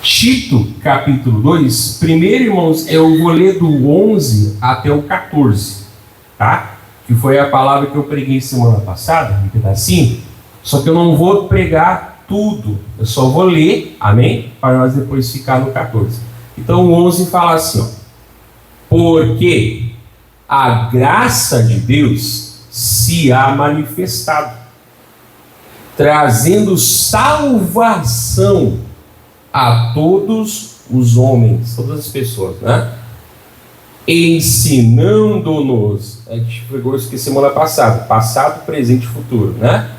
Tito, capítulo 2, primeiro, irmãos, eu vou ler do 11 até o 14, tá? Que foi a palavra que eu preguei semana passada, um pedacinho, só que eu não vou pregar tudo, eu só vou ler, amém? Para nós depois ficar no 14. Então o 11 fala assim, ó, porque a graça de Deus se há manifestado, trazendo salvação a todos os homens, todas as pessoas, né? Ensinando-nos, a gente pegou isso aqui semana passada, passado, presente e futuro, né?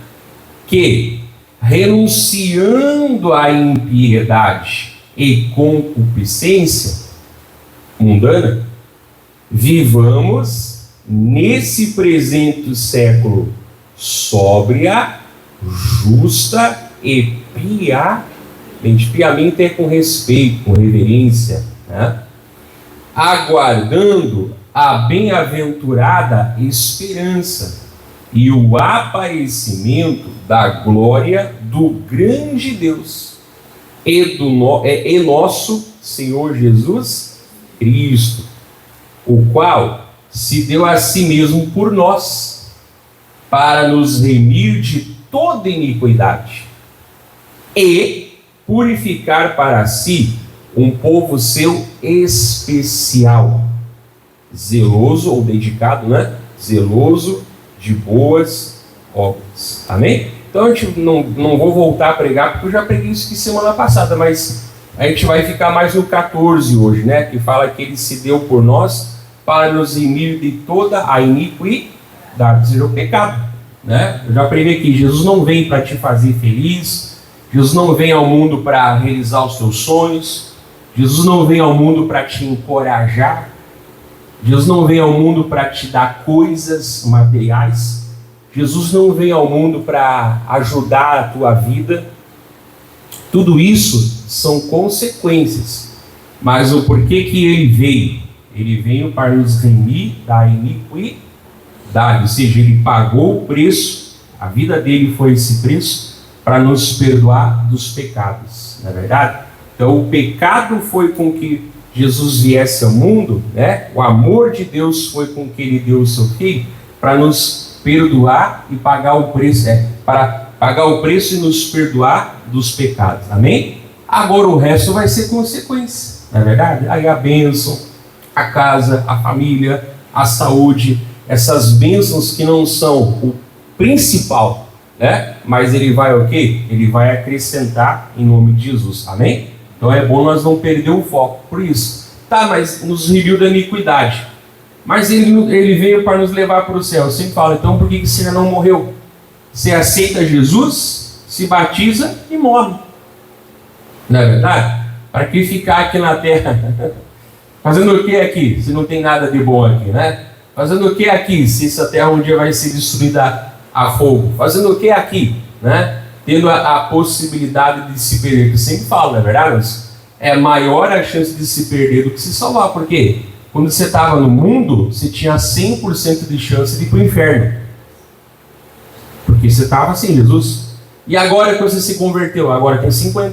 Que, renunciando à impiedade e concupiscência mundana, vivamos nesse presente século sóbria, justa e piamente é com respeito, com reverência, né? Aguardando a bem-aventurada esperança e o aparecimento da glória do grande Deus e nosso Senhor Jesus Cristo, o qual se deu a si mesmo por nós, para nos remir de toda iniquidade e purificar para si um povo seu especial, zeloso ou dedicado, né? Zeloso de boas obras. Amém? Então a gente não vou voltar a pregar, porque eu já preguei isso aqui semana passada, mas a gente vai ficar mais no 14 hoje, né? Que fala que ele se deu por nós para nos remir de toda a iniquidade, ou seja, o pecado, né? Eu já preguei aqui, Jesus não vem para te fazer feliz, Jesus não vem ao mundo para realizar os teus sonhos, Jesus não vem ao mundo para te encorajar, Jesus não vem ao mundo para te dar coisas materiais, Jesus não vem ao mundo para ajudar a tua vida. Tudo isso são consequências, mas o porquê que ele veio? Ele veio para nos remir da iniquidade, ou seja, ele pagou o preço, a vida dele foi esse preço, para nos perdoar dos pecados, não é verdade? Então o pecado foi com que Jesus viesse ao mundo, né? O amor de Deus foi com que ele deu o seu filho, para nos perdoar e pagar o preço, para pagar o preço e nos perdoar dos pecados, amém? Agora o resto vai ser consequência, não é verdade? Aí a bênção, a casa, a família, a saúde, essas bênçãos que não são o principal, né? Mas ele vai o quê? Ele vai acrescentar em nome de Jesus, amém? Então é bom nós não perder o foco por isso. Tá, mas nos remiu da iniquidade. Mas ele veio para nos levar para o céu. Eu sempre falo, então por que você ainda não morreu? Você aceita Jesus, se batiza e morre. Não é verdade? Para que ficar aqui na terra? Fazendo o que aqui? Se não tem nada de bom aqui, né? Fazendo o que aqui? Se essa terra um dia vai ser destruída a fogo. Fazendo o que aqui? Né? Tendo a possibilidade de se perder. Que eu sempre falo, não é verdade? Mas é maior a chance de se perder do que se salvar. Por quê? Quando você estava no mundo, você tinha 100% de chance de ir para o inferno. Porque você estava sem Jesus. E agora que você se converteu, agora tem 50%.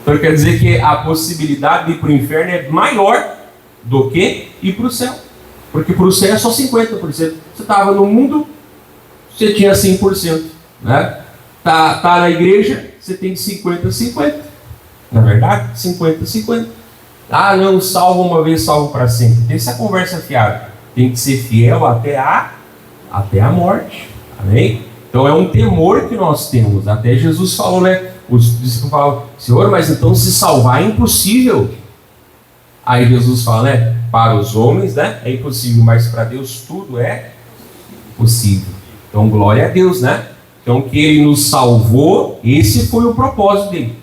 Então quer dizer que a possibilidade de ir para o inferno é maior do que ir para o céu. Porque para o céu é só 50%. Você estava no mundo, você tinha 100%. Né? Tá na igreja, você tem 50-50. Na verdade, 50-50. Ah, não, salvo uma vez, salvo para sempre. Tem essa conversa fiada. Tem que ser fiel até a morte. Amém? Então é um temor que nós temos. Até Jesus falou, né? Os discípulos falam, Senhor, mas então se salvar é impossível. Aí Jesus fala, né? Para os homens, né? É impossível, mas para Deus tudo é possível. Então glória a Deus, né? Então que Ele nos salvou, esse foi o propósito dele.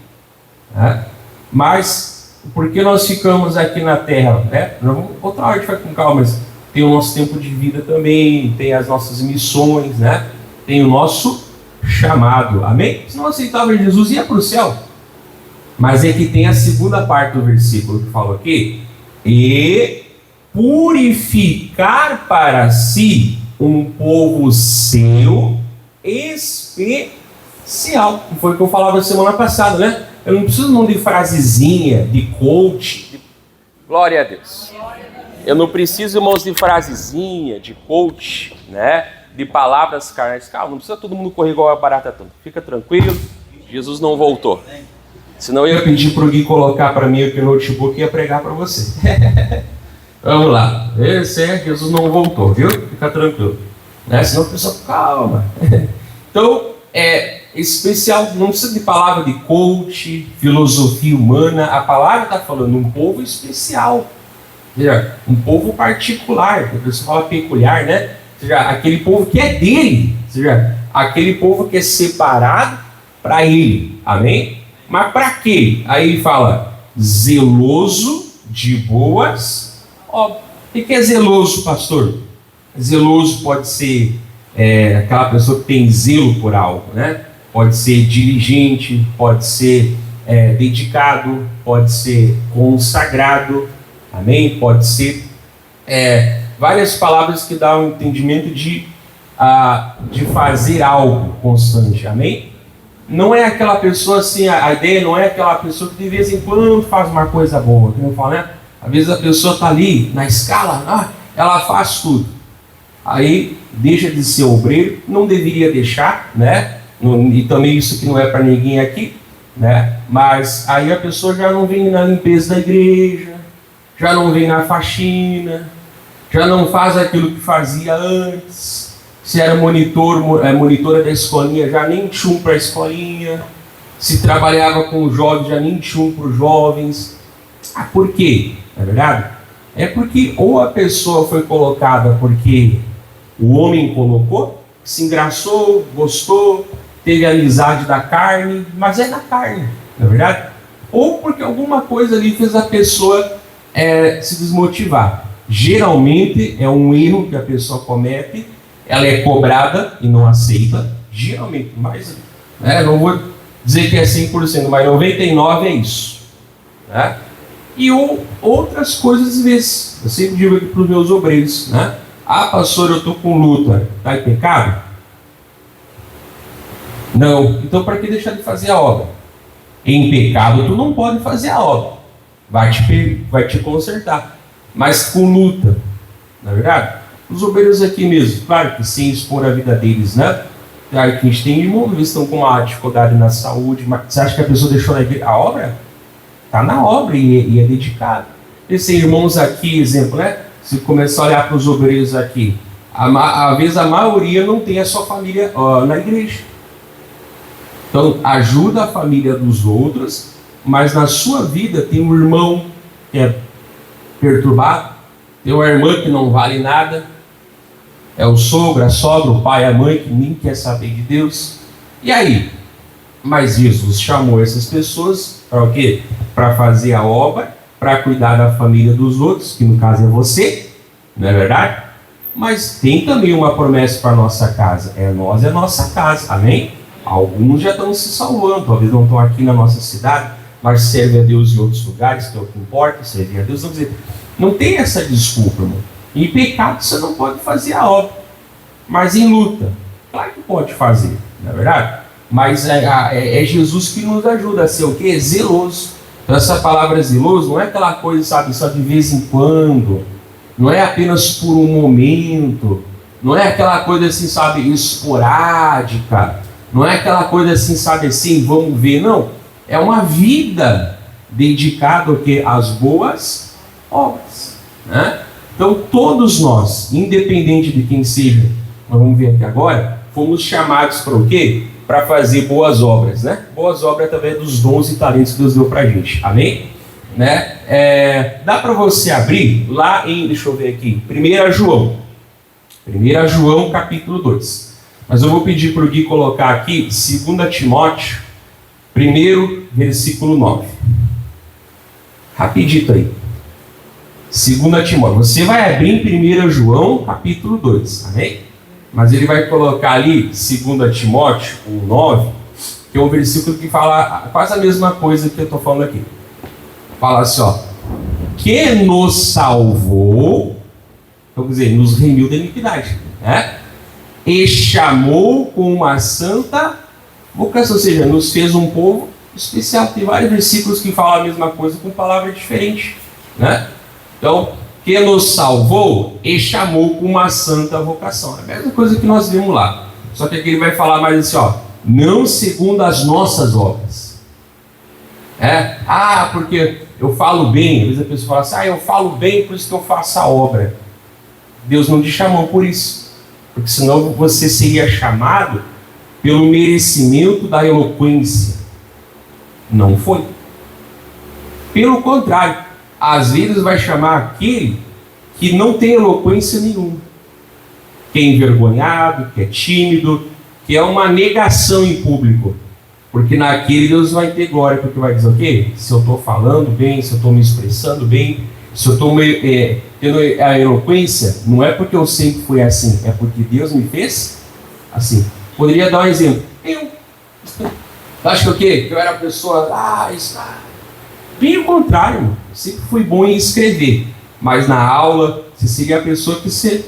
Né? Mas por que nós ficamos aqui na terra? Né? Outra hora a gente vai com calma, mas tem o nosso tempo de vida também, tem as nossas missões, né? Tem o nosso chamado, amém? Se não aceitava Jesus, ia para o céu. Mas é que tem a segunda parte do versículo que fala aqui, e purificar para si um povo seu especial, que foi o que eu falava semana passada, né? Eu não preciso não de frasezinha, de coach. Glória a Deus. Eu não preciso, irmãos, de frasezinha, de coach, né? De palavras carnais. Calma, não precisa todo mundo correr igual a barata toda. Fica tranquilo, Jesus não voltou. Senão eu ia pedir para o Gui colocar para mim aqui no notebook e ia pregar para você. Vamos lá. Esse é, Jesus não voltou, viu? Fica tranquilo. Né? Senão a pessoa, calma. Então, especial, não precisa de palavra de coach, filosofia humana. A palavra está falando um povo especial. Ou seja, um povo particular. A pessoa fala peculiar, né? Ou seja, aquele povo que é dele. Ou seja, aquele povo que é separado para ele. Amém? Mas para quê? Aí ele fala, zeloso de boas obras. O que é zeloso, pastor? Zeloso pode ser aquela pessoa que tem zelo por algo, né? Pode ser diligente, pode ser dedicado, pode ser consagrado, amém? Pode ser várias palavras que dão um entendimento de fazer algo constante, amém? Não é aquela pessoa assim, a ideia não é aquela pessoa que de vez em quando faz uma coisa boa, como eu falo, né? Às vezes a pessoa está ali na escala, ela faz tudo. Aí deixa de ser obreiro, não deveria deixar, né? E também isso que não é para ninguém aqui, né? Mas aí a pessoa já não vem na limpeza da igreja, já não vem na faxina, já não faz aquilo que fazia antes. Se era monitora da escolinha, já nem tchum para a escolinha. Se trabalhava com os jovens, já nem tchum para os jovens. Por quê? Não é verdade? É porque ou a pessoa foi colocada porque o homem colocou, se engraçou, gostou, teve a amizade da carne, mas é da carne, não é verdade? Ou porque alguma coisa ali fez a pessoa se desmotivar. Geralmente é um erro que a pessoa comete, ela é cobrada e não aceita, geralmente, mas não vou dizer que é 100%, mas 99% é isso. Né? E outras coisas às vezes, eu sempre digo aqui para os meus obreiros, né? Pastor, eu estou com luta, está em pecado? Não, então para que deixar de fazer a obra? Em pecado tu não pode fazer a obra, vai te consertar, mas com luta, não é verdade? Os obreiros aqui mesmo, claro que sem expor a vida deles, né? Claro que a gente tem irmãos, eles estão com uma dificuldade na saúde, mas você acha que a pessoa deixou a obra? Está na obra e é dedicado. Esses irmãos aqui, exemplo, né? Se começar a olhar para os obreiros aqui, às vezes a maioria não tem a sua família na igreja. Então, ajuda a família dos outros, mas na sua vida tem um irmão que é perturbado, tem uma irmã que não vale nada, é o sogro, a sogra, o pai, a mãe que nem quer saber de Deus. E aí? Mas Jesus chamou essas pessoas para o quê? Para fazer a obra, para cuidar da família dos outros, que no caso é você, não é verdade? Mas tem também uma promessa para a nossa casa, nós é nossa casa, amém? Alguns já estão se salvando, talvez não estão aqui na nossa cidade, mas servem a Deus em outros lugares, que é o que importa, servir a Deus. Não tem essa desculpa, irmão. Em pecado você não pode fazer a obra, mas em luta, claro que pode fazer, não é verdade? Mas é Jesus que nos ajuda a ser o quê? Zeloso. Então essa palavra zeloso não é aquela coisa, sabe, só de vez em quando, não é apenas por um momento, não é aquela coisa assim, sabe, esporádica, não é aquela coisa assim, sabe, assim, vamos ver, não. É uma vida dedicada ao quê? Às boas obras, né? Então todos nós, independente de quem seja, nós vamos ver aqui agora, fomos chamados para o quê? Para fazer boas obras, né? Boas obras através dos dons e talentos que Deus deu para a gente, amém? Né? Dá para você abrir lá em, deixa eu ver aqui, 1 João capítulo 2. Mas eu vou pedir para o Gui colocar aqui 2 Timóteo, 1 versículo 9. Rapidito aí. 2 Timóteo. Você vai abrir em 1 João capítulo 2, amém? Mas ele vai colocar ali 2 Timóteo 1,9, que é um versículo que fala quase a mesma coisa que eu estou falando aqui. Fala assim, ó, que nos salvou, então, quer dizer, nos remiu da iniquidade, né? E chamou com uma santa vocação, ou seja, nos fez um povo especial. Tem vários versículos que falam a mesma coisa com palavras diferentes, né? Então, que nos salvou e chamou com uma santa vocação. É a mesma coisa que nós vimos lá. Só que aqui ele vai falar mais assim, ó, não segundo as nossas obras. Porque eu falo bem. Às vezes a pessoa fala assim, eu falo bem, por isso que eu faço a obra. Deus não te chamou por isso. Porque senão você seria chamado pelo merecimento da eloquência. Não foi. Pelo contrário, às vezes vai chamar aquele que não tem eloquência nenhuma, que é envergonhado, que é tímido, que é uma negação em público, porque naquele Deus vai ter glória, porque vai dizer o quê? Se eu estou falando bem, se eu estou me expressando bem, se eu estou tendo a eloquência, não é porque eu sempre fui assim, é porque Deus me fez assim. Poderia dar um exemplo. Eu acho que o quê? Que eu era uma pessoa, bem o contrário, mano. Eu sempre fui bom em escrever, mas na aula você seria a pessoa que você,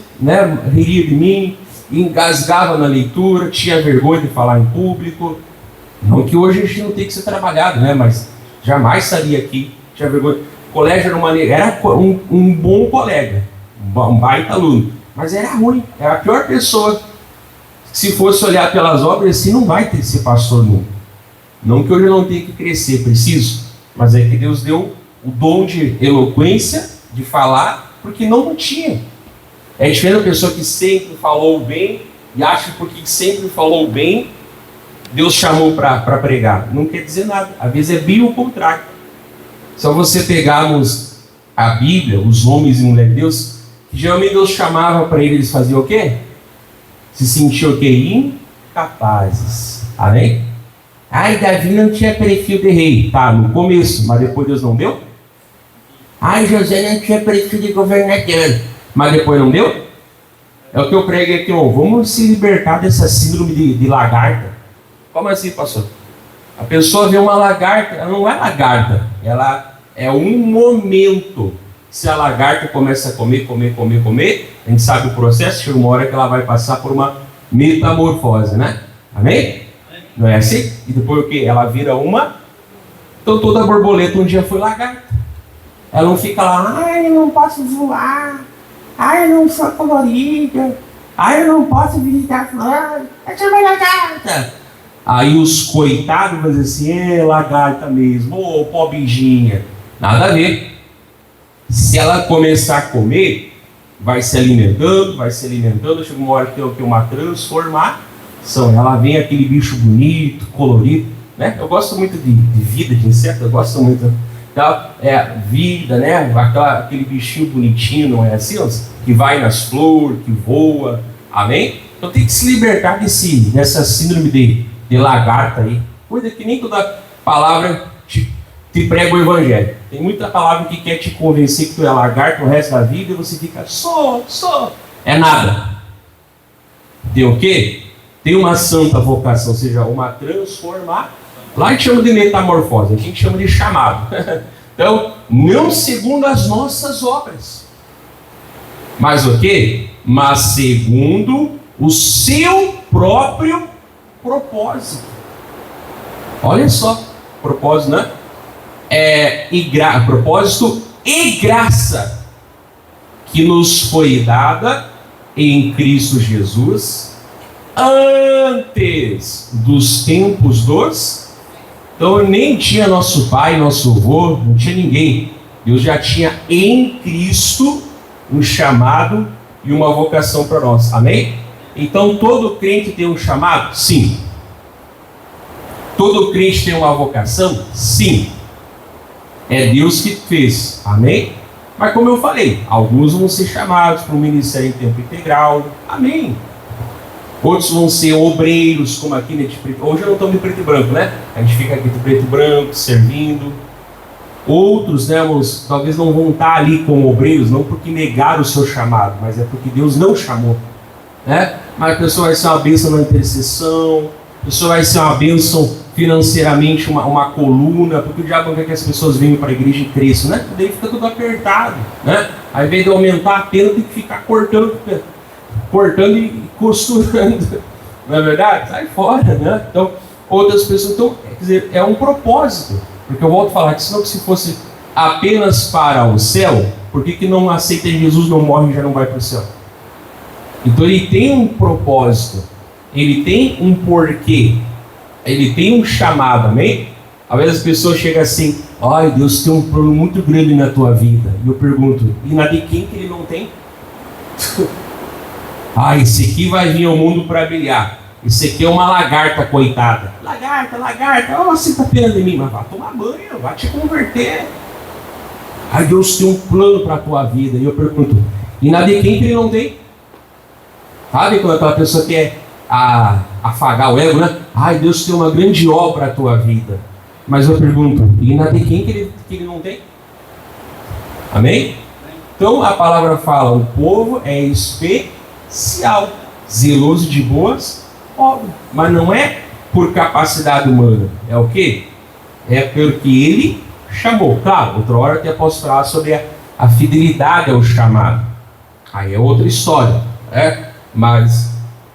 riria de mim, engasgava na leitura, tinha vergonha de falar em público. Não que hoje a gente não tem que ser trabalhado, mas jamais estaria aqui, tinha vergonha. O colégio era um bom colega, um baita aluno, mas era ruim, era a pior pessoa. Se fosse olhar pelas obras, assim, não vai ter ser pastor nunca. Não que hoje eu não tenha que crescer, preciso, mas é que Deus deu o dom de eloquência, de falar, porque não tinha. É diferente da pessoa que sempre falou bem e acha que porque sempre falou bem, Deus chamou para pregar. Não quer dizer nada. Às vezes é bem o contrário. Só você pegarmos a Bíblia, os homens e mulheres de Deus, que geralmente Deus chamava para eles fazer o quê? Se sentiam o quê? Incapazes. Amém? Davi não tinha perfil de rei. Tá, no começo, mas depois Deus não deu? José não tinha perfil de governador, mas depois não deu? É o que eu prego aqui, vamos se libertar dessa síndrome de lagarta. Como assim, pastor? A pessoa vê uma lagarta, ela não é lagarta, ela é um momento. Se a lagarta começa a comer, a gente sabe o processo, chega uma hora que ela vai passar por uma metamorfose, né? Amém? Não é assim? E depois o quê? Ela vira uma... Então toda borboleta um dia foi lagarta. Ela não fica lá, eu não posso voar, eu não sou colorida, eu não posso visitar flores, eu sou uma lagarta. Aí os coitados vão dizer assim, é lagarta mesmo, pobrezinha. Nada a ver. Se ela começar a comer, vai se alimentando, chega uma hora que tem uma transformação. Ela vem aquele bicho bonito, colorido, né? Eu gosto muito de vida, de inseto, eu gosto muito. Então, vida, aquele bichinho bonitinho, não é assim? Que vai nas flores, que voa, amém? Então tem que se libertar dessa síndrome de lagarta aí. Cuida que nem toda palavra te prega o evangelho. Tem muita palavra que quer te convencer que tu é lagarta o resto da vida e você fica, sou. É nada. Tem o quê? Tem uma santa vocação, ou seja, uma transformação. Lá a gente chama de metamorfose, aqui a gente chama de chamado. Então, não segundo as nossas obras. Mas o quê? Mas segundo o seu próprio propósito. Olha só, propósito, né? Propósito e graça que nos foi dada em Cristo Jesus antes dos tempos dos... Então nem tinha nosso pai, nosso avô, não tinha ninguém. Deus já tinha em Cristo um chamado e uma vocação para nós. Amém? Então todo crente tem um chamado? Sim. Todo crente tem uma vocação? Sim. É Deus que fez. Amém? Mas como eu falei, alguns vão ser chamados para um ministério em tempo integral. Amém. Outros vão ser obreiros, como aqui, né, de preto. Hoje eu não estou de preto e branco, né? A gente fica aqui de preto e branco, servindo. Outros, talvez não vão estar ali como obreiros, não porque negaram o seu chamado, mas é porque Deus não chamou, né? Mas a pessoa vai ser uma bênção na intercessão, a pessoa vai ser uma bênção financeiramente, uma coluna, porque o diabo quer que as pessoas venham para a igreja e cresçam, né? Daí fica tudo apertado, né? Ao invés de aumentar a pena, tem que ficar cortando e costurando, não é verdade? Sai fora, né? Então, outras pessoas, Quer dizer, é um propósito. Porque eu volto a falar que senão, se fosse apenas para o céu, por que não aceita Jesus, não morre e já não vai para o céu? Então ele tem um propósito, ele tem um porquê, ele tem um chamado, amém? Às vezes as pessoas chegam assim: ai, Deus tem um plano muito grande na tua vida. E eu pergunto: e na de quem que ele não tem? Esse aqui vai vir ao mundo para brilhar. Esse aqui é uma lagarta, coitada. Lagarta, você está pena de mim, mas vai tomar banho, vai te converter. Ai, Deus tem um plano para a tua vida. E eu pergunto: e na de quem que ele não tem? Sabe quando aquela pessoa quer afagar o ego, né? Ai, Deus tem uma grande obra para a tua vida. Mas eu pergunto: e na de quem que ele não tem? Amém? Então a palavra fala: o povo é especial, zeloso de boas obras. Mas não é por capacidade humana. É o quê? É porque ele chamou. Claro, outra hora eu até posso falar sobre a fidelidade ao chamado. Aí é outra história, né? Mas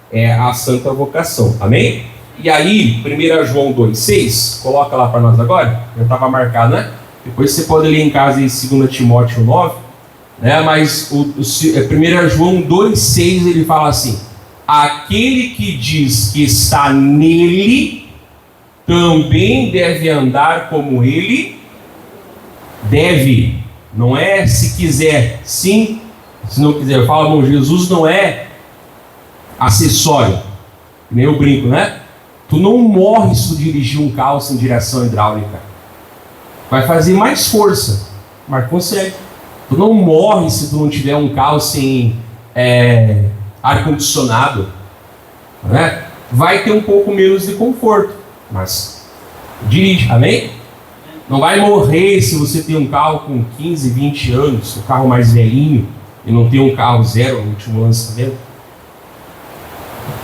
é a santa vocação. Amém? E aí, 1 João 2,6, coloca lá para nós agora. Já estava marcado, né? Depois você pode ler em casa em 2 Timóteo 9, né? Mas 1 João 2,6 ele fala assim: aquele que diz que está nele também deve andar como ele deve. Não é se quiser, sim, se não quiser. Fala, bom, Jesus não é acessório, nem eu brinco, né? Tu não morre se tu dirigir um carro sem direção hidráulica. Vai fazer mais força, mas consegue. Tu não morre se tu não tiver um carro sem ar-condicionado, né? Vai ter um pouco menos de conforto, mas dirige, amém? Não vai morrer se você tem um carro com 15, 20 anos, um carro mais velhinho, e não tem um carro zero no último lançamento.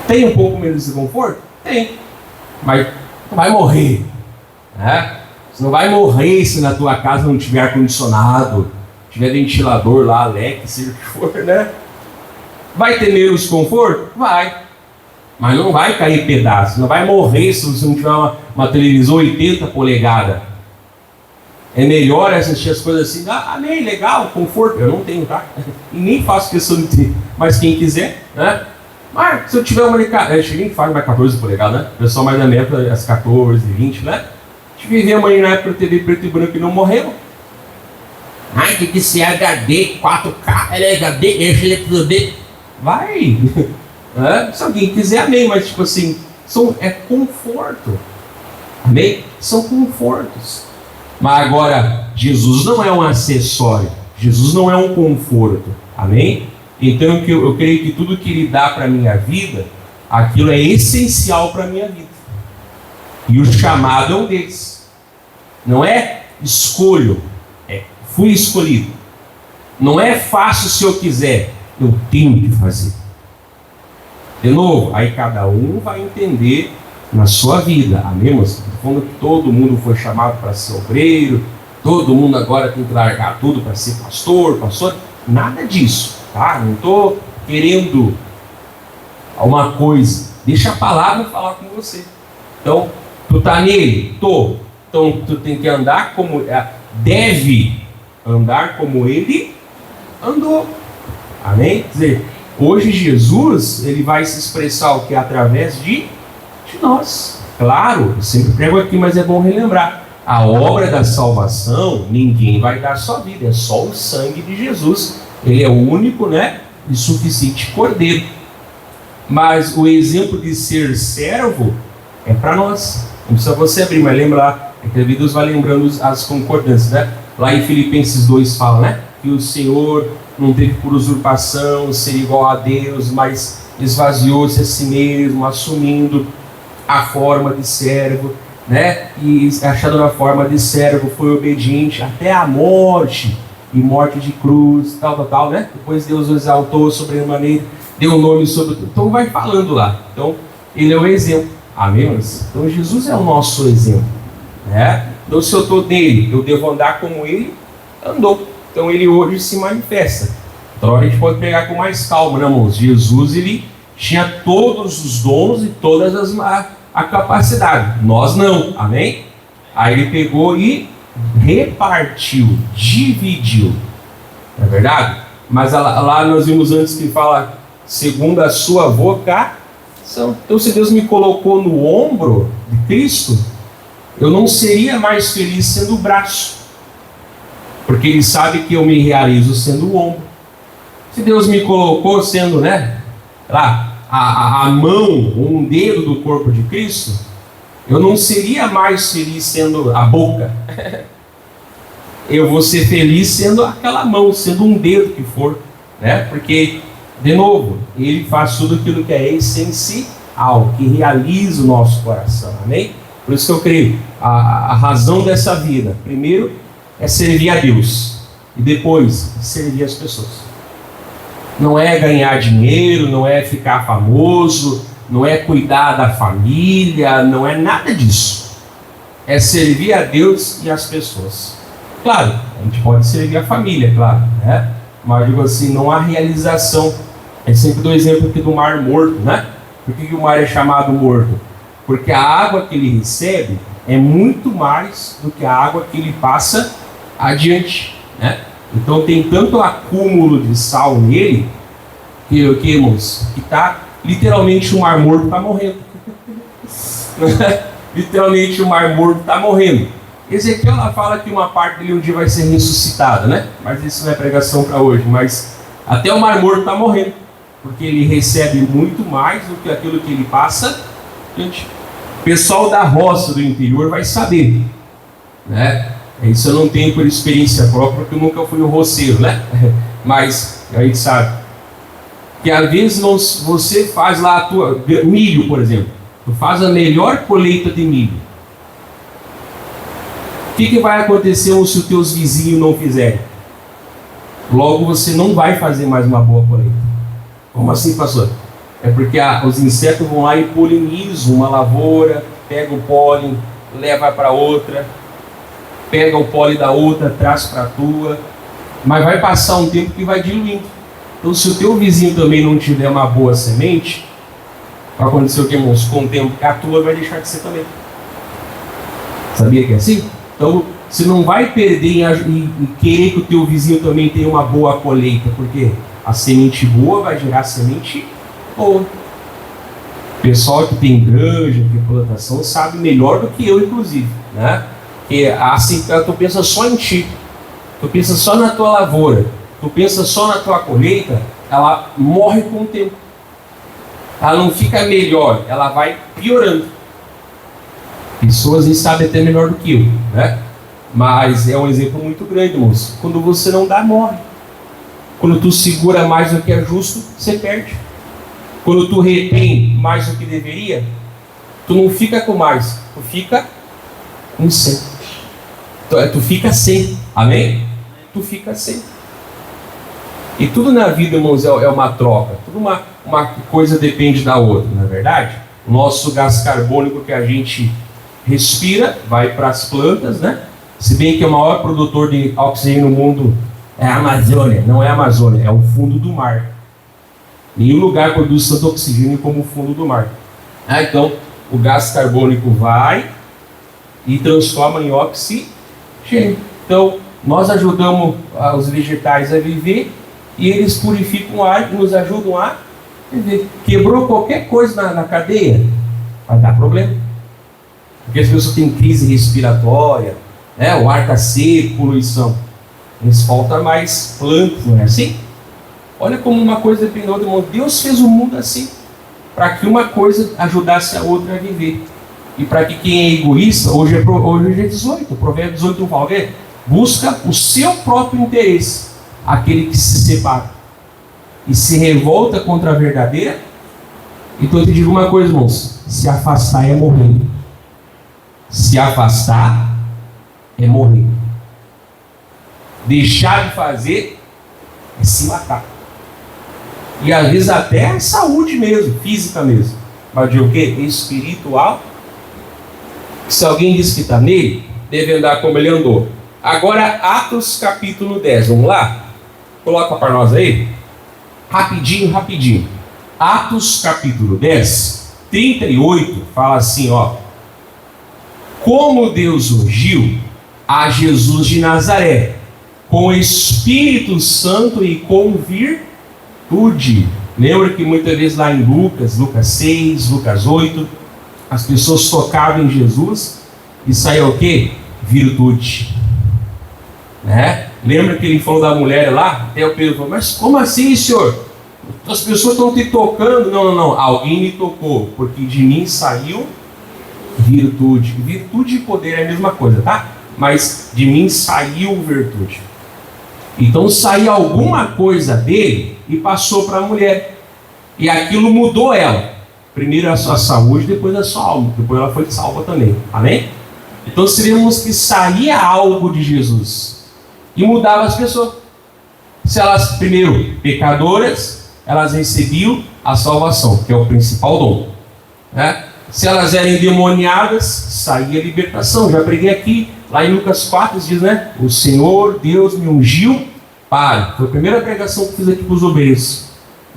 Tem um pouco menos de conforto? Tem. Mas não vai morrer, né? Você não vai morrer se na tua casa não tiver ar-condicionado, tiver ventilador lá, leque, seja o que for, né? Vai ter menos conforto? Vai. Mas não vai cair pedaço. Não vai morrer se você não tiver uma televisão 80 polegadas. É melhor assistir as coisas assim: amém, legal, conforto. Eu não tenho, tá? E nem faço questão de ter. Mas quem quiser, né? Mas se eu tiver uma de... Eu cheguei em faz mais 14 polegadas, né? O pessoal mais da minha época, as 14, 20, né? A gente vivia a mãe na época da TV preto e branco e não morreu. Ai, tem que ser HD, 4K, LHD, HD. Vai! Se alguém quiser, amém. Mas tipo assim, é conforto. Amém? São confortos. Mas agora, Jesus não é um acessório. Jesus não é um conforto. Amém? Então eu creio que tudo que Ele dá para a minha vida, aquilo é essencial para a minha vida. E o chamado é um deles. Não é escolho, fui escolhido. Não é fácil se eu quiser, eu tenho que fazer. De novo, aí cada um vai entender na sua vida. Amém, moço? Quando todo mundo foi chamado para ser obreiro, todo mundo agora tem que largar tudo para ser pastor, nada disso. Tá? Não estou querendo alguma coisa. Deixa a palavra falar com você. Então, tu está nele? Tô. Então, tu tem que andar como... deve andar como ele andou. Amém? Quer dizer, hoje Jesus, ele vai se expressar o que? Através de nós. Claro, eu sempre prego aqui, mas é bom relembrar. A obra da salvação, ninguém vai dar a sua vida. É só o sangue de Jesus. Ele é o único, né, e suficiente cordeiro. Mas o exemplo de ser servo é para nós. Não precisa você abrir, mas lembra lá, é que Deus vai lembrando as concordâncias, né? Lá em Filipenses 2 fala, né, que o Senhor não teve por usurpação ser igual a Deus, mas esvaziou-se a si mesmo, assumindo a forma de servo, né? E achando na forma de servo, foi obediente até a morte. E morte de cruz, tal, né? Depois Deus o exaltou sobremaneira, deu o nome sobre tudo. Então vai falando lá. Então, ele é o exemplo. Amém? Então Jesus é o nosso exemplo, né? Então se eu estou nele, eu devo andar como ele andou. Então ele hoje se manifesta. Então a gente pode pegar com mais calma, né, irmãos? Jesus, ele tinha todos os dons e todas a capacidade. Nós não, amém? Aí ele pegou e repartiu, dividiu. Não é verdade? Mas lá nós vimos antes que fala, segundo a sua vocação. Então, se Deus me colocou no ombro de Cristo, eu não seria mais feliz sendo o braço, porque Ele sabe que eu me realizo sendo o ombro. Se Deus me colocou sendo, lá, a mão, um dedo do corpo de Cristo, eu não seria mais feliz sendo a boca. Eu vou ser feliz sendo aquela mão, sendo um dedo que for, Porque, de novo, Ele faz tudo aquilo que é essencial, que realiza o nosso coração, amém? Por isso que eu creio, a razão dessa vida, primeiro, é servir a Deus, e depois, servir as pessoas. Não é ganhar dinheiro, não é ficar famoso, não é cuidar da família, não é nada disso. É servir a Deus e as pessoas. Claro, a gente pode servir a família, claro, Mas digo assim, não há realização. Eu sempre dou exemplo aqui do Mar Morto, Por que o mar é chamado morto? Porque a água que ele recebe é muito mais do que a água que ele passa adiante, Então tem tanto acúmulo de sal nele, que irmãos, que está literalmente o Mar Morto está morrendo. Literalmente o Mar Morto está morrendo. Ezequiel ela fala que uma parte dele um dia vai ser ressuscitada, Mas isso não é pregação para hoje. Mas até o Mar Morto está morrendo, porque ele recebe muito mais do que aquilo que ele passa. Gente, o pessoal da roça do interior vai saber, Isso eu não tenho por experiência própria, porque eu nunca fui um roceiro, Mas a gente sabe que às vezes você faz lá a tua milho, por exemplo. Tu faz a melhor colheita de milho. O que vai acontecer se os teus vizinhos não fizerem? Logo você não vai fazer mais uma boa colheita. Como assim, pastor? É porque os insetos vão lá e polinizam uma lavoura, pega o pólen, leva para outra, pega o pólen da outra, traz para a tua, mas vai passar um tempo que vai diluindo. Então, se o teu vizinho também não tiver uma boa semente, vai acontecer o que, irmãos? Com o tempo, a tua vai deixar de ser também. Sabia que é assim? Então, você não vai perder em querer que o teu vizinho também tenha uma boa colheita, porque a semente boa vai gerar semente boa. O pessoal que tem granja, que tem plantação, sabe melhor do que eu, inclusive, Porque assim, tu pensa só em ti, tu pensa só na tua lavoura, tu pensa só na tua colheita, ela morre com o tempo. Ela não fica melhor, ela vai piorando. Pessoas nem sabem até melhor do que eu, Mas é um exemplo muito grande, moço. Quando você não dá, morre. Quando tu segura mais do que é justo, você perde. Quando tu retém mais do que deveria, tu não fica com mais, tu fica com 100. Tu fica sem, amém? Tu fica sem. E tudo na vida, irmãos, é uma troca. Tudo uma coisa depende da outra, não é verdade? O nosso gás carbônico que a gente respira vai para as plantas, Se bem que o maior produtor de oxigênio no mundo é a Amazônia. Não é a Amazônia, é o fundo do mar. Nenhum lugar produz tanto oxigênio como o fundo do mar. Então, o gás carbônico vai e transforma em oxigênio. Então, nós ajudamos os vegetais a viver e eles purificam o ar e nos ajudam a viver. Quebrou qualquer coisa na cadeia, vai dar problema. Porque as pessoas têm crise respiratória, o ar está seco, poluição. Nos falta mais plantas, não é assim? Olha como uma coisa depende da outra, irmão. Deus fez o mundo assim, para que uma coisa ajudasse a outra a viver. E para que quem é egoísta, hoje é 18, o provérbio 18 fala, busca o seu próprio interesse, aquele que se separa e se revolta contra a verdadeira. Então eu te digo uma coisa, irmãos, se afastar é morrer. Se afastar é morrer. Deixar de fazer é se matar. E às vezes até a saúde mesmo, física mesmo. Mas de o quê? Espiritual. Se alguém diz que está nele, deve andar como ele andou. Agora, Atos capítulo 10, vamos lá? Coloca para nós aí. Rapidinho. Atos capítulo 10. 38 fala assim, ó: como Deus ungiu a Jesus de Nazaré com o Espírito Santo e com virtude. Lembra que muitas vezes lá em Lucas 6, Lucas 8, as pessoas tocavam em Jesus e saía o quê? Virtude. Né? Lembra que ele falou da mulher lá? Até o Pedro falou: mas como assim, senhor? As pessoas estão te tocando. Não, alguém me tocou, porque de mim saiu virtude. Virtude e poder é a mesma coisa, tá? Mas de mim saiu virtude. Então saiu alguma coisa dele e passou para a mulher. E aquilo mudou ela. Primeiro a sua saúde, depois a sua alma. Depois ela foi salva também. Amém? Então sabemos que saía algo de Jesus e mudava as pessoas. Se elas, primeiro, pecadoras, elas recebiam a salvação, que é o principal dom. Né? Se elas eram endemoniadas, saía a libertação. Já preguei aqui, lá em Lucas 4, diz, né? O Senhor Deus me ungiu para. Foi a primeira pregação que fiz aqui para os obreiros.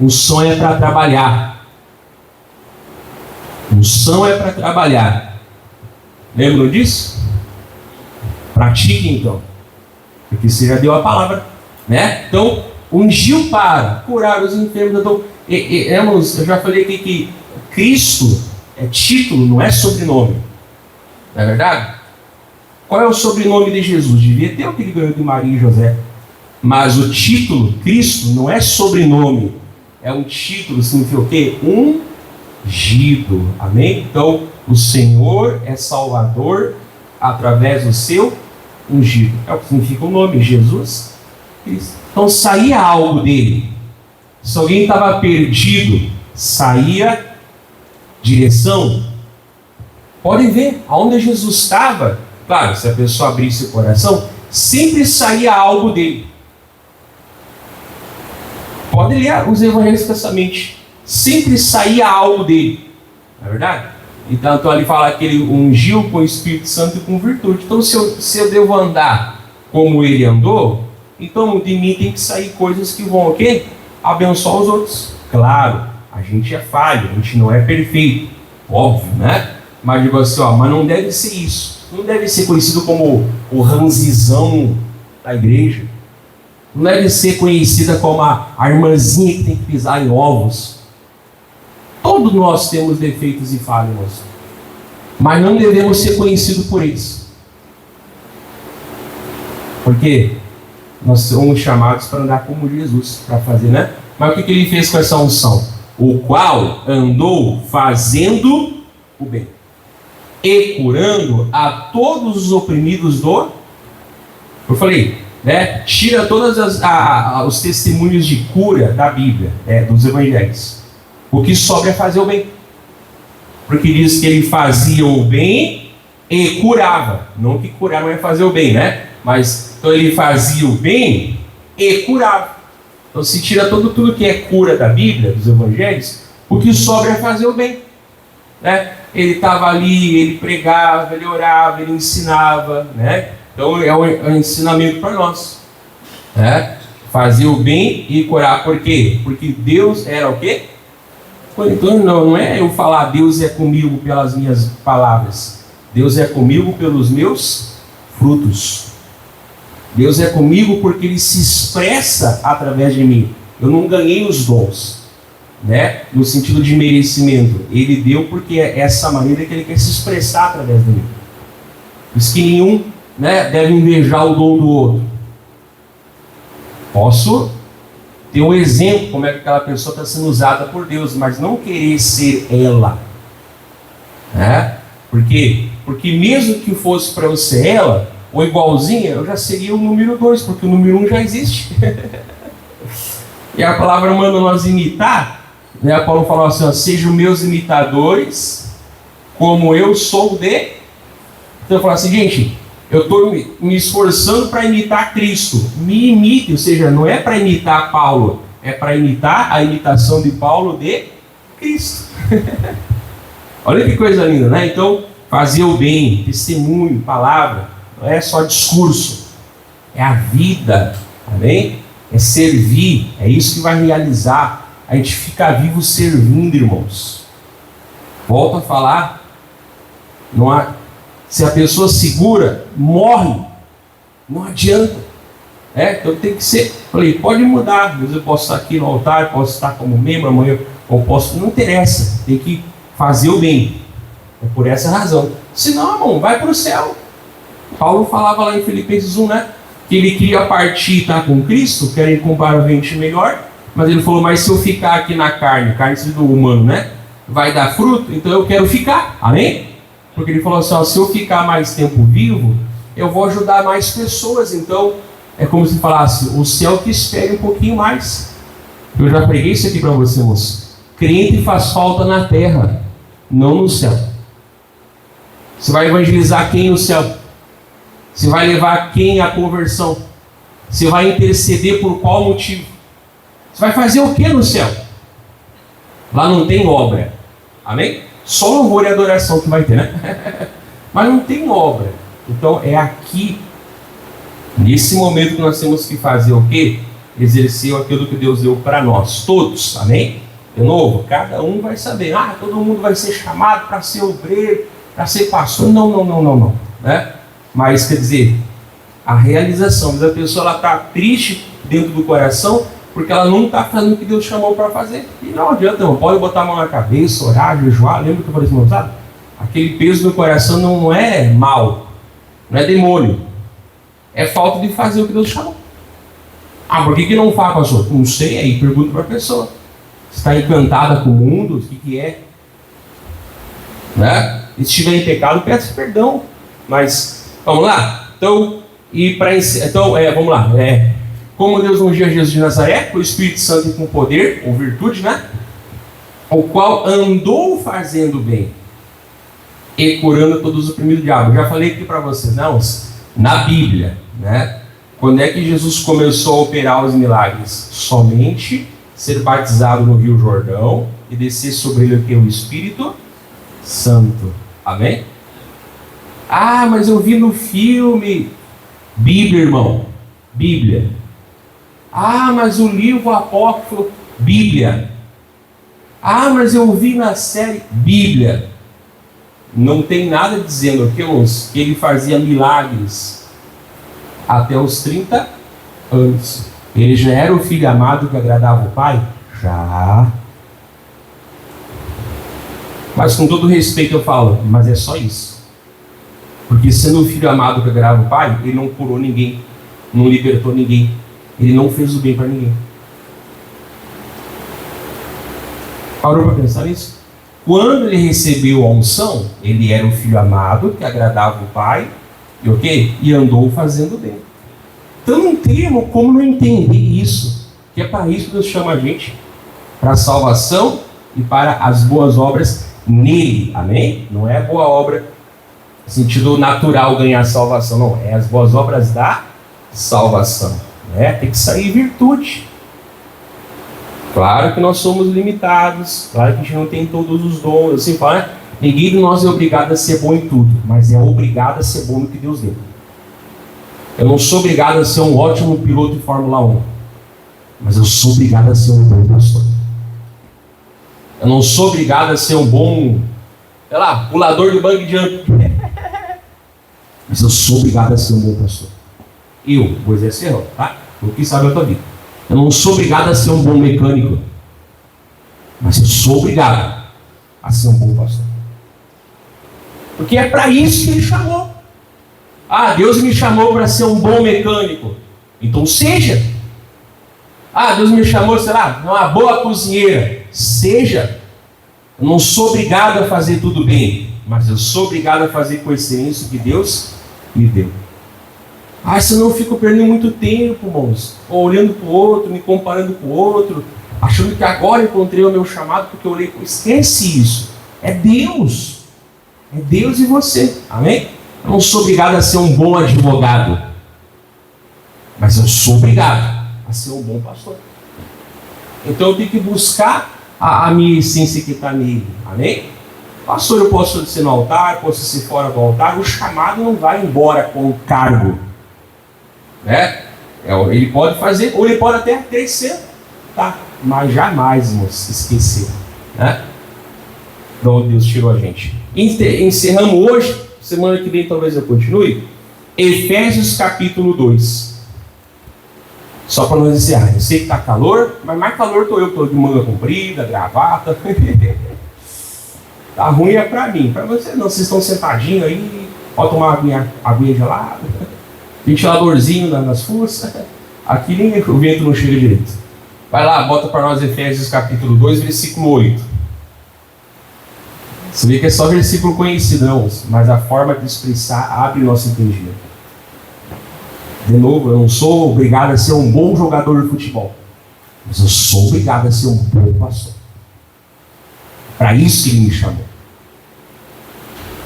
Unção é para trabalhar. Unção é para trabalhar. Lembram disso? Pratique então. Porque você já deu a palavra, né? Então, ungiu para curar os enfermos. Então, irmãos, eu já falei aqui que Cristo é título, não é sobrenome. Não é verdade? Qual é o sobrenome de Jesus? Devia ter o que ele ganhou de Maria e José. Mas o título, Cristo, não é sobrenome. É um título, significa o quê? Ungido. Amém? Então, o Senhor é Salvador através do seu ungido. É o que significa o nome, Jesus Cristo. Então, saía algo dele. Se alguém estava perdido, saía direção. Podem ver, aonde Jesus estava, claro, se a pessoa abrisse o coração, sempre saía algo dele. Podem ler os evangelhos especialmente. Sempre saía algo dele. Não é verdade? Então ali fala que ele ungiu com o Espírito Santo e com virtude. Então se eu devo andar como ele andou, então de mim tem que sair coisas que vão o quê? Abençoar os outros. Claro, a gente é falho, a gente não é perfeito. Óbvio, né? Mas digo assim, mas não deve ser isso. Não deve ser conhecido como o ranzizão da igreja. Não deve ser conhecida como a irmãzinha que tem que pisar em ovos. Todos nós temos defeitos e falhas, mas não devemos ser conhecidos por isso. Porque nós somos chamados para andar como Jesus, para fazer, né? Mas o que ele fez com essa unção? O qual andou fazendo o bem e curando a todos os oprimidos do... Eu falei, né? Tira todos os testemunhos de cura da Bíblia, dos evangelhos. O que sobra é fazer o bem. Porque diz que ele fazia o bem e curava. Não que curar não é fazer o bem, né? Mas então ele fazia o bem e curava. Então se tira tudo que é cura da Bíblia, dos evangelhos, o que sobra é fazer o bem. Né? Ele estava ali, ele pregava, ele orava, ele ensinava. Né? Então é um ensinamento para nós. Né? Fazer o bem e curar. Por quê? Porque Deus era o quê? Então não é eu falar Deus é comigo pelas minhas palavras. Deus é comigo pelos meus frutos. Deus é comigo porque Ele se expressa através de mim. Eu não ganhei os dons, né? No sentido de merecimento. Ele deu porque é essa maneira que Ele quer se expressar através de mim. Por isso que nenhum, né, deve invejar o dom do outro. Posso ter um exemplo como é que aquela pessoa está sendo usada por Deus, mas não querer ser ela. Né? Por quê? Porque mesmo que fosse para eu ser ela, ou igualzinha, eu já seria o número 2, porque o número 1 já existe. E a palavra manda nós imitar, né? Paulo falou assim, sejam meus imitadores, como eu sou de... Então eu falo assim, gente, eu estou me esforçando para imitar Cristo. Me imite, ou seja, não é para imitar Paulo, é para imitar a imitação de Paulo de Cristo. Olha que coisa linda, né? Então, fazer o bem, testemunho, palavra, não é só discurso, é a vida, amém? É servir, é isso que vai realizar. A gente fica vivo servindo, irmãos. Volto a falar, não há, se a pessoa segura, morre. Não adianta. Então tem que ser. Falei, pode mudar. Às vezes eu posso estar aqui no altar, posso estar como membro, amanhã eu posso. Não interessa. Tem que fazer o bem. É por essa razão. Senão, irmão, vai para o céu. Paulo falava lá em Filipenses 1, né? Que ele queria partir e estar com Cristo, querem comparavelmente melhor. Mas ele falou, mas se eu ficar aqui na carne do humano, né? Vai dar fruto, então eu quero ficar. Amém? Porque ele falou assim, ó, se eu ficar mais tempo vivo, eu vou ajudar mais pessoas. Então, é como se falasse, o céu que espere um pouquinho mais. Eu já preguei isso aqui para você, moço. Crente faz falta na terra, não no céu. Você vai evangelizar quem no céu? Você vai levar quem à conversão? Você vai interceder por qual motivo? Você vai fazer o que no céu? Lá não tem obra. Amém? Só louvor e adoração que vai ter, né? Mas não tem obra. Então é aqui, nesse momento que nós temos que fazer o quê? Exercer aquilo que Deus deu para nós, todos, amém? De novo, cada um vai saber, todo mundo vai ser chamado para ser obreiro, para ser pastor. Não, né? Mas quer dizer, a realização, mas a pessoa está triste dentro do coração, porque ela não está fazendo o que Deus chamou para fazer. E não adianta, não pode botar a mão na cabeça, orar, jejuar. Lembra que eu falei assim, sabe? Aquele peso no coração não é mal, não é demônio, é falta de fazer o que Deus chamou. Por que não faz, pastor? Não sei, aí pergunta para a pessoa. Está encantada com o mundo? O que é? Né? E se estiver em pecado, peça perdão. Mas, vamos lá. Então, vamos lá. Como Deus ungiu Jesus de Nazaré, com o Espírito Santo e com poder, ou virtude, né? O qual andou fazendo bem e curando todos os oprimidos do diabo. Eu já falei aqui para vocês, não? Na Bíblia, né? Quando é que Jesus começou a operar os milagres? Somente ser batizado no Rio Jordão e descer sobre ele o Espírito Santo. Amém? Mas eu vi no filme. Bíblia, irmão. Bíblia. Mas o livro apócrifo. Bíblia. Mas eu vi na série. Bíblia. Não tem nada dizendo que ele fazia milagres até os 30 anos. Ele já era o filho amado que agradava o pai? Já. Mas com todo respeito eu falo, mas é só isso. Porque sendo o filho amado que agradava o pai, ele não curou ninguém, não libertou ninguém, ele não fez o bem para ninguém. Parou para pensar nisso? Quando ele recebeu a unção, ele era o filho amado que agradava o pai, e o quê? E andou fazendo bem. Então não tem como não entender isso, que é para isso que Deus chama a gente, para a salvação e para as boas obras nele, amém? Não é boa obra no sentido natural ganhar salvação, não, é as boas obras da salvação, né? Tem que sair virtude. Claro que nós somos limitados, claro que a gente não tem todos os dons, assim fala, né? Ninguém de nós é obrigado a ser bom em tudo, mas é obrigado a ser bom no que Deus deu. Eu não sou obrigado a ser um ótimo piloto de Fórmula 1, mas eu sou obrigado a ser um bom pastor. Eu não sou obrigado a ser um bom, pulador de bungee jump, mas eu sou obrigado a ser um bom pastor. Eu, Moisés Ferrão, tá? O que sabe a tua vida. Eu não sou obrigado a ser um bom mecânico, mas eu sou obrigado a ser um bom pastor. Porque é para isso que ele chamou. Deus me chamou para ser um bom mecânico. Então seja. Deus me chamou, uma boa cozinheira. Seja. Eu não sou obrigado a fazer tudo bem, mas eu sou obrigado a fazer com excelência o que Deus me deu. Senão eu fico perdendo muito tempo, irmãos, olhando para o outro, me comparando com o outro, achando que agora encontrei o meu chamado, porque eu olhei. Esquece isso. É Deus. É Deus e você. Amém? Eu não sou obrigado a ser um bom advogado, mas eu sou obrigado a ser um bom pastor. Então eu tenho que buscar a minha essência que está nele. Amém? Pastor, eu posso ser no altar, posso ser fora do altar. O chamado não vai embora com o cargo, né? Ele pode fazer, ou ele pode até crescer, tá? Mas jamais, irmãos, esquecer, né? de onde Deus tirou a gente. Encerramos hoje, semana que vem talvez eu continue, Efésios capítulo 2. Só para nós encerrar. Eu sei que está calor, mas mais calor estou eu, estou de manga comprida, gravata. Tá ruim é para mim, para vocês não, vocês estão sentadinhos aí, pode tomar uma aguinha gelada, ventiladorzinho nas fuças. Aqui nem o vento não chega direito. Vai lá, bota para nós Efésios capítulo 2, versículo 8. Você vê que é só versículo conhecido, não, mas a forma de expressar abre nosso entendimento. De novo, eu não sou obrigado a ser um bom jogador de futebol, mas eu sou obrigado a ser um bom pastor. Para isso que ele me chamou.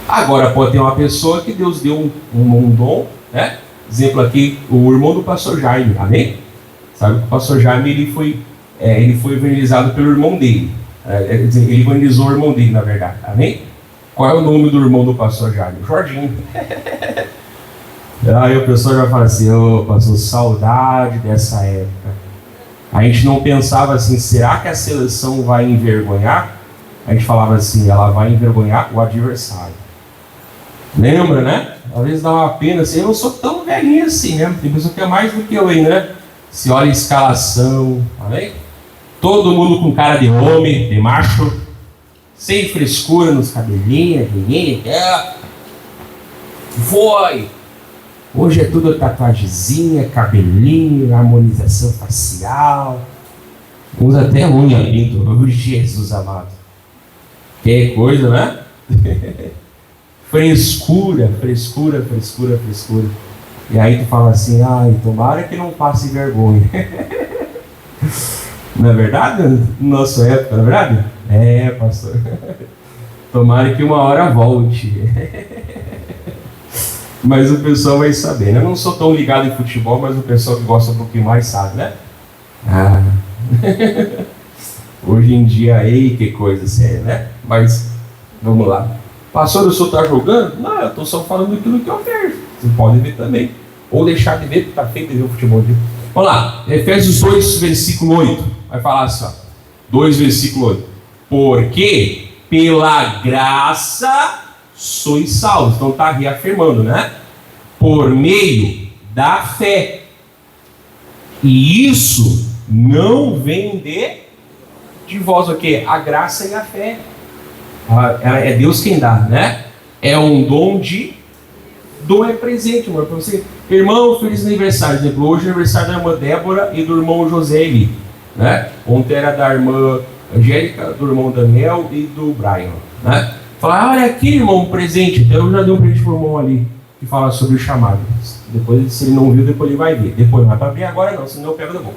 Agora pode ter uma pessoa que Deus deu um dom, né? Exemplo aqui, o irmão do pastor Jaime, amém? Sabe que o pastor Jaime ele foi evangelizado pelo irmão dele. Ele evangelizou o irmão dele, na verdade, amém? Qual é o nome do irmão do pastor Jaime? Jorginho. Aí o pessoal já fala assim, pastor, saudade dessa época. A gente não pensava assim, será que a seleção vai envergonhar? A gente falava assim, ela vai envergonhar o adversário. Lembra, né? Às vezes dá uma pena assim, eu não sou tão velhinho assim, né? Tem pessoa que é mais do que eu aí, né? Se olha a escalação, amém? Todo mundo com cara de homem, de macho, sem frescura nos cabelinhos, foi! Hoje é tudo tatuagemzinha, cabelinho, harmonização facial. Uns até unha pinto. Jesus amado. Que coisa, né? Frescura. E aí tu fala assim, ai, tomara que não passe vergonha. Não é verdade? Na nossa época, não é verdade? É, pastor. Tomara que uma hora volte. Mas o pessoal vai saber, né? Eu não sou tão ligado em futebol, mas o pessoal que gosta um pouquinho mais sabe, né? Hoje em dia, ei, que coisa séria, né? Mas, vamos lá. Pastor, o senhor está jogando? Não, eu estou só falando aquilo que eu vejo. Você pode ver também. Ou deixar de ver, porque está feito de ver o futebol. Vamos lá, Efésios 2, versículo 8. Vai falar assim, ó. 2, versículo 8. Porque pela graça sois salvos. Então está reafirmando, né? Por meio da fé. E isso não vem de vós, o quê? A graça e a fé. É Deus quem dá, né? É um dom dom é presente, amor, para você. Irmão, feliz aniversário. Por exemplo, hoje é aniversário da irmã Débora e do irmão José Eli, né? Ontem era da irmã Angélica, do irmão Daniel e do Brian, né? Falar, olha aqui, irmão, um presente. Eu já dei um presente para o irmão ali, que fala sobre o chamado. Depois, se ele não viu, depois ele vai ver. Depois não vai para abrir agora não, senão eu pego da boca.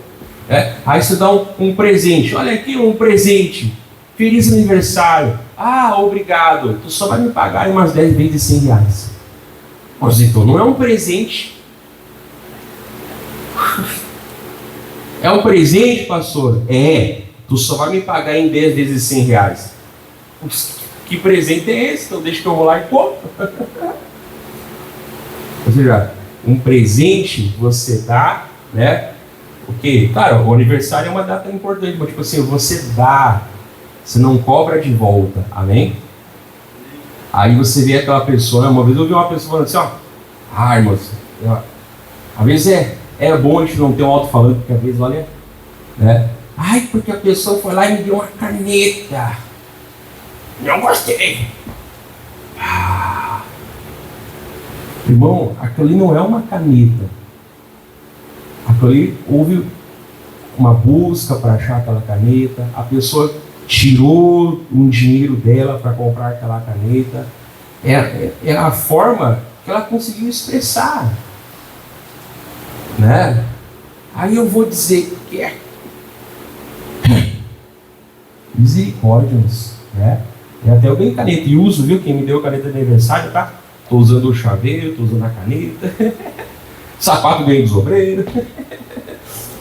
Aí você dá um presente. Olha aqui, um presente. Feliz aniversário. Ah, obrigado. Tu só vai me pagar em umas 10 vezes de R$100. Mas então não é um presente. É um presente, pastor? É. Tu só vai me pagar em 10 vezes de R$100. Que presente é esse? Então deixa que eu vou lá e compro. Ou seja, um presente você dá, né? Porque, claro, o aniversário é uma data importante, mas tipo assim, você dá, você não cobra de volta, amém? Aí você vê aquela pessoa, uma vez eu vi uma pessoa falando assim, ó, irmãos, às vezes é bom a gente não ter um alto-falante, porque às vezes, olha, né? Ai, porque a pessoa foi lá e me deu uma caneta. Não gostei. Irmão, aquilo ali não é uma caneta. Aquilo ali houve uma busca para achar aquela caneta. A pessoa tirou um dinheiro dela para comprar aquela caneta. É a forma que ela conseguiu expressar, né? Aí eu vou dizer que é misericórdia, né? E até eu ganhei caneta e uso, viu? Quem me deu caneta de aniversário, tá? Tô usando o chaveiro, tô usando a caneta. Sapato ganhei dos obreiros.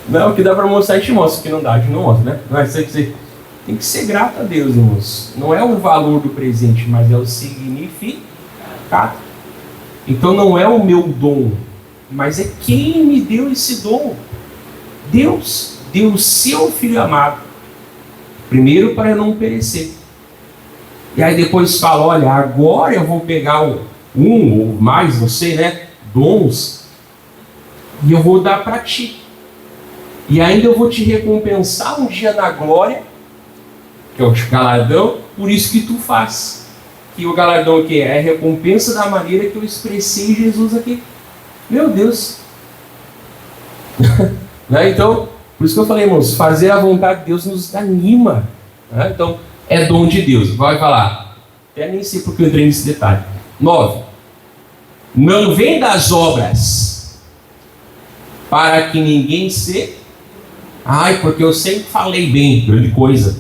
Não, o que dá para mostrar a gente mostra, o que não dá a gente não mostra, né? Mas tem que ser grato a Deus, irmãos. Não é o valor do presente, mas é o significado. Então não é o meu dom, mas é quem me deu esse dom. Deus deu o seu Filho amado. Primeiro para não perecer. E aí depois fala, olha, agora eu vou pegar um ou mais, não sei, né, dons, e eu vou dar para ti. E ainda eu vou te recompensar um dia na glória, que é o galardão, por isso que tu faz. Que o galardão que é a recompensa da maneira que eu expressei Jesus aqui. Meu Deus. Né? Então, por isso que eu falei, irmãos, fazer a vontade de Deus nos anima. Né? Então, é dom de Deus. Vai falar. Até nem sei porque eu entrei nesse detalhe. 9. Não vem das obras para que ninguém se... Ai, porque eu sempre falei bem, grande coisa.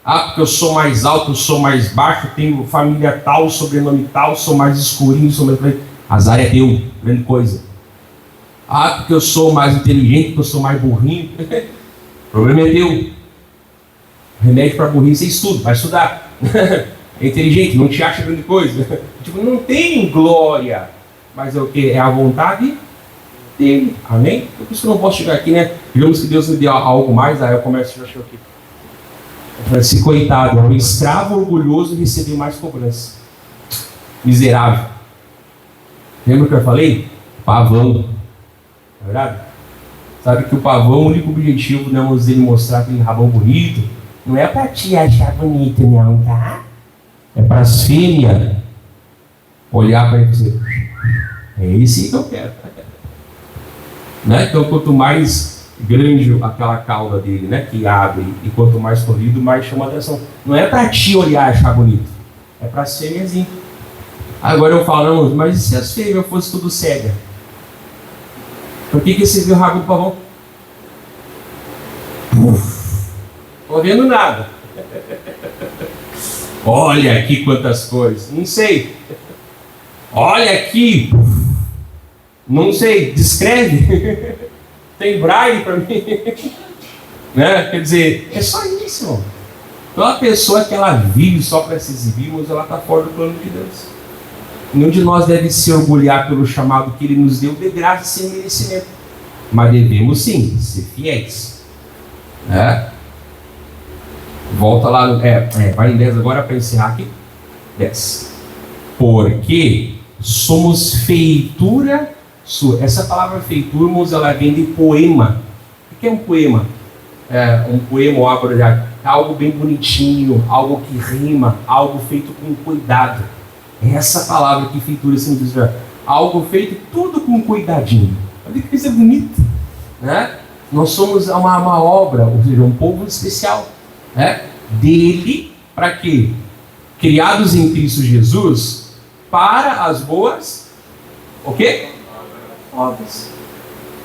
Ah, porque eu sou mais alto, eu sou mais baixo, tenho família tal, sobrenome tal, sou mais escurinho, sou mais... Azar é teu, grande coisa. Ah, porque eu sou mais inteligente, porque eu sou mais burrinho. O problema é teu. Remédio para burrice é estudo, vai estudar. É inteligente, não te acha grande coisa. Tipo, não tem glória. Mas é o que? É a vontade dele. Amém? Por isso que eu não posso chegar aqui, né? Digamos que Deus me deu algo mais, aí eu começo a achar aqui. Eu falei assim, coitado, é um escravo orgulhoso receber mais cobrança. Miserável. Lembra que eu falei? Pavão. Não é verdade? Sabe que o pavão, o único objetivo, né, dele mostrar aquele rabão bonito, não é para te achar bonito, não, tá? É para as fêmeas olhar para ele e dizer, é esse que eu quero. Né? Então, quanto mais grande aquela cauda dele, né, que abre, e quanto mais corrido, mais chama atenção. Não é para te olhar e achar bonito, é para as fêmeas. Agora eu falo, não, mas e se as fêmeas fossem tudo cega? Por que você viu o rabo do pavão? Não vendo nada. Olha aqui quantas cores. Não sei. Olha aqui. Não sei. Descreve. Tem braille para mim. Né? Quer dizer, é só isso. Então a pessoa que ela vive só para se exibir, mas ela está fora do plano de Deus. Nenhum de nós deve se orgulhar pelo chamado que Ele nos deu de graça sem merecimento. Mas devemos sim ser fiéis. Volta lá, vai em 10 agora para encerrar aqui. 10. Porque somos feitura sua. Essa palavra feitura, irmãos, ela vem de poema. O que é um poema? Um poema, algo bem bonitinho, algo que rima, algo feito com cuidado. É essa palavra que feitura significa. Algo feito tudo com cuidadinho. Olha que coisa bonita. Né? Nós somos uma obra, ou seja, um povo especial. Né? Dele, para quê? Criados em Cristo Jesus, para as boas, o quê? Obras.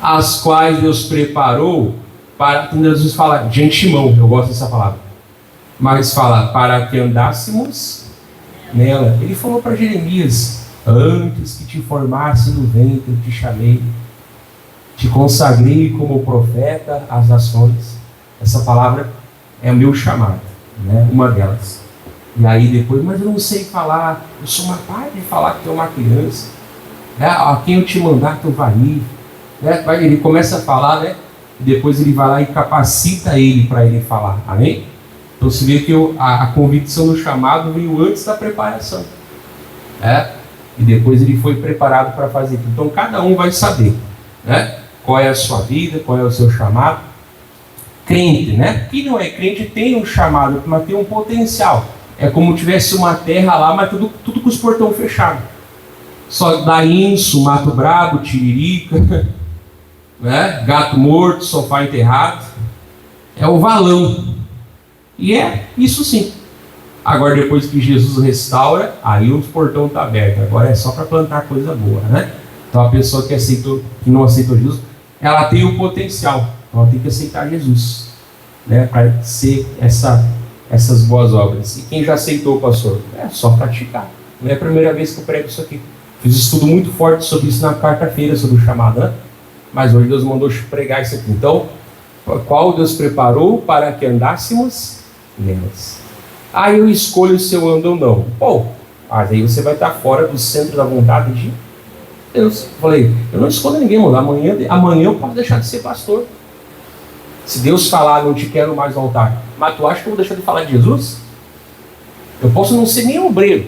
As quais Deus preparou para, Jesus fala de antemão, eu gosto dessa palavra. Mas fala, para que andássemos nela. Ele falou para Jeremias, antes que te formasse no ventre, eu te chamei, te consagrei como profeta às nações. Essa palavra é o meu chamado, né? Uma delas. E aí depois, mas eu não sei falar, eu sou uma parte de falar que tu é uma criança, né? A quem eu te mandar tu vai ir, né? Ele começa a falar, né? E depois ele vai lá e capacita ele para ele falar, amém? Então se vê que a convicção do chamado veio antes da preparação, né? E depois ele foi preparado para fazer. Então cada um vai saber, né? Qual é a sua vida, qual é o seu chamado. Crente, né? Quem não é crente tem um chamado, mas tem um potencial. É como tivesse uma terra lá, mas tudo com os portões fechados. Só dá inso, mato brabo, tiririca, né? Gato morto, sofá enterrado. É o valão. E é isso sim. Agora depois que Jesus restaura, aí o portão está aberto. Agora é só para plantar coisa boa, né? Então a pessoa que não aceitou Jesus, ela tem o potencial. Então ela tem que aceitar Jesus, né? Para ser essas boas obras. E quem já aceitou, pastor? É só praticar. Não é a primeira vez que eu prego isso aqui. Fiz um estudo muito forte sobre isso na quarta-feira, sobre o chamado, né? Mas hoje Deus mandou pregar isso aqui. Então, qual Deus preparou para que andássemos nelas? Aí eu escolho se eu ando ou não. Pô, mas aí você vai estar fora do centro da vontade de Deus. Eu falei, eu não escolho ninguém, mano. Amanhã eu posso deixar de ser pastor. Se Deus falar, não te quero mais no altar, mas tu acha que eu vou deixar de falar de Jesus? Eu posso não ser nem obreiro,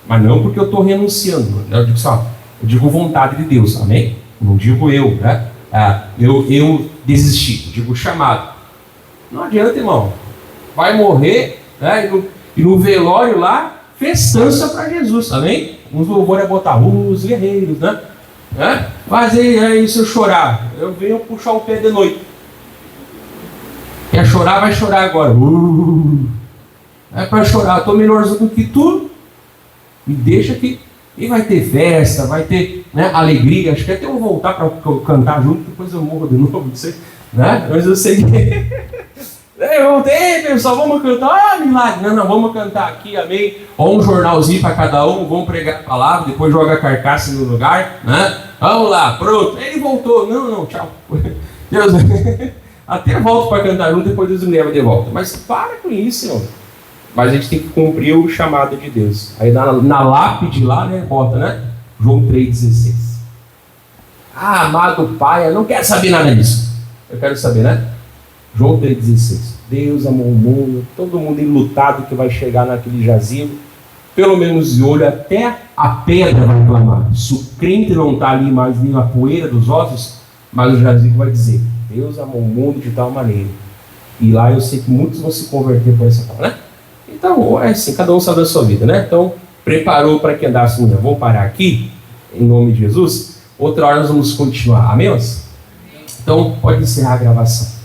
mas não porque eu estou renunciando. Eu digo só, eu digo vontade de Deus, amém? Não digo eu, né? Eu desisti, eu digo chamado. Não adianta, irmão. Vai morrer, né? E no velório lá, festança para Jesus, amém? Uns louvores é botar os guerreiros, né? Fazer aí se eu chorar, eu venho puxar o pé de noite. Quer chorar, vai chorar agora. É para chorar, estou melhorzinho do que tu. Me deixa aqui. E vai ter festa, vai ter, né, alegria. Acho que até eu vou voltar para cantar junto, depois eu morro de novo, não sei, né? Mas eu sei que... Eu voltei, pessoal, vamos cantar. Milagre. Não, vamos cantar aqui, amém. Ou um jornalzinho para cada um, vamos pregar a palavra, depois joga a carcaça no lugar, né? Vamos lá, pronto. Ele voltou. Não, tchau. Deus, até volto para cantar junto, depois Deus me leva de volta. Mas para com isso, irmão. Mas a gente tem que cumprir o chamado de Deus. Aí na lápide lá, né, bota, né? João 3,16. Amado Pai, eu não quero saber nada disso. Eu quero saber, né? João 3,16. Deus amou o mundo, todo mundo enlutado que vai chegar naquele jazigo, pelo menos de olho, até a pedra vai clamar. Se o crente não está ali mais nem na poeira dos ossos, mas o jazigo vai dizer: Deus amou o mundo de tal maneira. E lá eu sei que muitos vão se converter por essa palavra, né? Então, é assim, cada um sabe da sua vida, né? Então, preparou para que andasse assim, vou parar aqui, em nome de Jesus. Outra hora nós vamos continuar, amém? Então, pode encerrar a gravação.